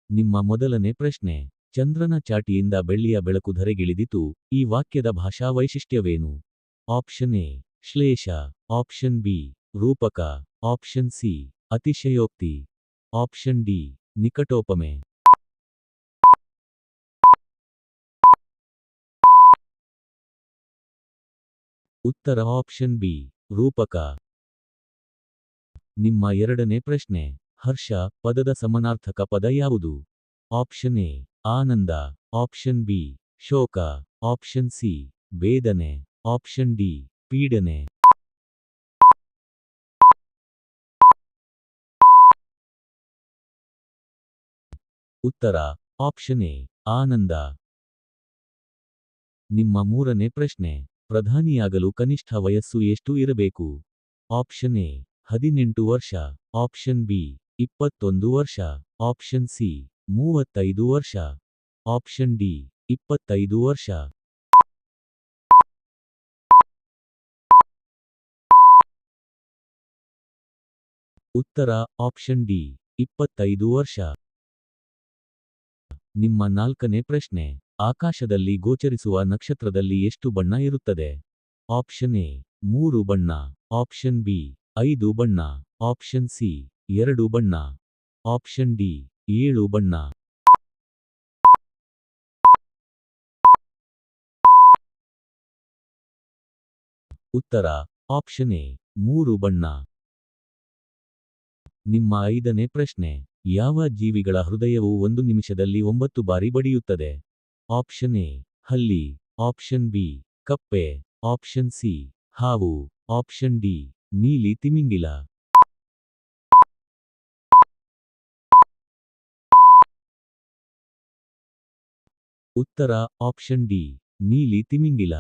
ನಿಮ್ಮ ಮೊದಲನೇ ಪ್ರಶ್ನೆ. ಚಂದ್ರನ ಚಾಟಿಯಿಂದ ಬೆಳ್ಳಿಯ ಬೆಳಕು ಧರೆಗಿಳಿದಿತು, ಈ ವಾಕ್ಯದ ಭಾಷಾ ವೈಶಿಷ್ಟ್ಯವೇನು? Option A Ashlesha, option B ರೂಪಕ, ಆಪ್ಷನ್ ಸಿ ಅತಿಶಯೋಕ್ತಿ, ಆಪ್ಷನ್ ಡಿ ನಿಕಟೋಪಮೆ. ಉತ್ತರ ಆಪ್ಷನ್ ಬಿ ರೂಪಕ. ನಿಮ್ಮ ಎರಡನೇ ಪ್ರಶ್ನೆ. ಹರ್ಷ ಪದದ ಸಮಾನಾರ್ಥಕ ಪದ ಯಾವುದು? ಆಪ್ಷನ್ ಎ ಆನಂದ, ಆಪ್ಷನ್ ಬಿ ಶೋಕ, ಆಪ್ಷನ್ ಸಿ ವೇದನೆ, ಆಪ್ಷನ್ ಡಿ ಪೀಡನೆ. ಉತ್ತರ ಆಪ್ಷನ್ ಎ ಆನಂದ. ನಿಮ್ಮ ಮೂರನೇ ಪ್ರಶ್ನೆ. ಪ್ರಧಾನಿಯಾಗಲು ಕನಿಷ್ಠ ವಯಸ್ಸು ಎಷ್ಟು ಇರಬೇಕು? ಆಪ್ಷನ್ ಎ 18 ವರ್ಷ, ಆಪ್ಷನ್ ಬಿ 21 ವರ್ಷ, ಆಪ್ಷನ್ ಸಿ 35 ವರ್ಷ, ಆಪ್ಷನ್ ಡಿ 25 ವರ್ಷ. ಉತ್ತರ ಆಪ್ಷನ್ ಡಿ 25 ವರ್ಷ. ನಿಮ್ಮ ನಾಲ್ಕನೇ ಪ್ರಶ್ನೆ. ಆಕಾಶದಲ್ಲಿ ಗೋಚರಿಸುವ ನಕ್ಷತ್ರದಲ್ಲಿ ಎಷ್ಟು ಬಣ್ಣ ಇರುತ್ತದೆ? ಆಪ್ಷನ್ ಎ 3 ಬಣ್ಣ, ಆಪ್ಷನ್ ಬಿ 5 ಬಣ್ಣ, ಆಪ್ಷನ್ ಸಿ 2 ಬಣ್ಣ, ಆಪ್ಷನ್ ಡಿ 7 ಬಣ್ಣ. ಉತ್ತರ ಆಪ್ಷನ್ ಎ 3 ಬಣ್ಣ. ನಿಮ್ಮ ಐದನೇ ಪ್ರಶ್ನೆ. ಯಾವ ಜೀವಿಗಳ ಹೃದಯವು 1 ನಿಮಿಷದಲ್ಲಿ 9 ಬಾರಿ ಬಡಿಯುತ್ತದೆ? ಆಪ್ಷನ್ ಎ ಹಲ್ಲಿ, ಆಪ್ಷನ್ ಬಿ ಕಪ್ಪೆ, ಆಪ್ಷನ್ ಸಿ ಹಾವು, ಆಪ್ಷನ್ ಡಿ ನೀಲಿ ತಿಮಿಂಗಿಲ. ಉತ್ತರ ಆಪ್ಷನ್ ಡಿ ನೀಲಿ ತಿಮಿಂಗಿಲ.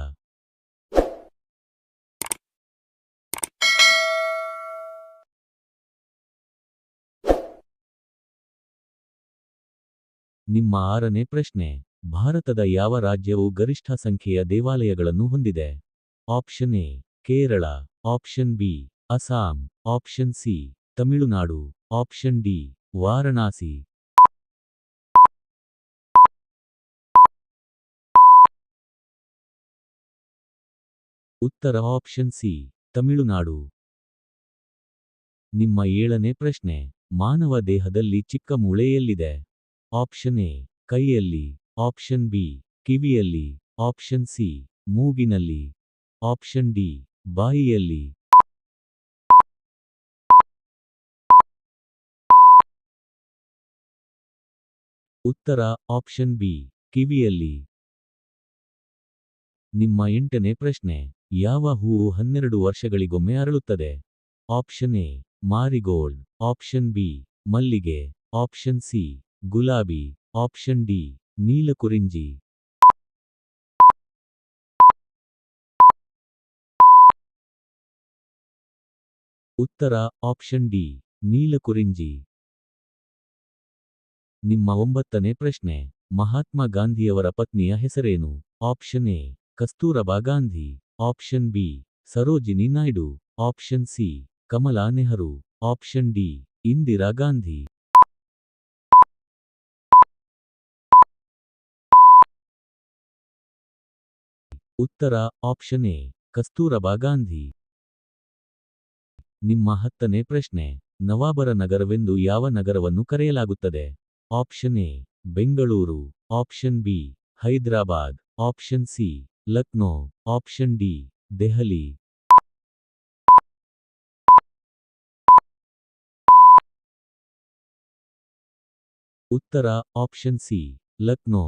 ನಿಮ್ಮ ಆರನೇ ಪ್ರಶ್ನೆ. ಭಾರತದ ಯಾವ ರಾಜ್ಯವು ಗರಿಷ್ಠ ಸಂಖ್ಯೆಯ ದೇವಾಲಯಗಳನ್ನು ಹೊಂದಿದೆ? Option A Kerala, option B Assam, option C Tamil Nadu, option D Varanasi. ಉತ್ತರ ಆಪ್ಷನ್ ಸಿ ತಮಿಳುನಾಡು. ನಿಮ್ಮ ಏಳನೇ ಪ್ರಶ್ನೆ. ಮಾನವ ದೇಹದಲ್ಲಿ ಚಿಕ್ಕ ಮೂಳೆ ಎಲ್ಲಿದೆ? ಆಪ್ಷನ್ ಎ ಕೈಯಲ್ಲಿ, ಆಪ್ಷನ್ ಬಿ ಕಿವಿಯಲ್ಲಿ, ಆಪ್ಷನ್ ಸಿ ಮೂಗಿನಲ್ಲಿ, ಆಪ್ಷನ್ ಡಿ ಬಾಯಿಯಲ್ಲಿ. ಉತ್ತರ ಆಪ್ಷನ್ ಬಿ ಕಿವಿಯಲ್ಲಿ. ನಿಮ್ಮ ಎಂಟನೇ ಪ್ರಶ್ನೆ. ಯಾವ ಹೂವು 12 ವರ್ಷಗಳಿಗೊಮ್ಮೆ ಅರಳುತ್ತದೆ? Option A marigold, option B ಮಲ್ಲಿಗೆ, ಆಪ್ಷನ್ ಸಿ ಗುಲಾಬಿ, ಆಪ್ಷನ್ ಡಿ ನೀಲಕುರಿಂಜಿ. ಉತ್ತರ ಆಪ್ಷನ್ ಡಿ ನೀಲಕುರಿಂಜಿ. ನಿಮ್ಮ ಒಂಬತ್ತನೇ ಪ್ರಶ್ನೆ. ಮಹಾತ್ಮ ಗಾಂಧಿಯವರ ಪತ್ನಿಯ ಹೆಸರೇನು? Option A Kasturba Gandhi, option B Sarojini Naidu, option C Kamala Nehru, option D Indira Gandhi. ಉತ್ತರ ಆಪ್ಷನ್ ಎ ಕಸ್ತೂರಬಾ ಗಾಂಧಿ. ನಿಮ್ಮ 10ನೇ ಪ್ರಶ್ನೆ. ನವಾಬರ ನಗರವೆಂದು ಯಾವ ನಗರವನ್ನು ಕರೆಯಲಾಗುತ್ತದೆ? Option A Bengaluru, option B Hyderabad, option C Lucknow, option D Delhi. ಉತ್ತರ ಆಪ್ಷನ್ ಸಿ ಲಕ್ನೋ.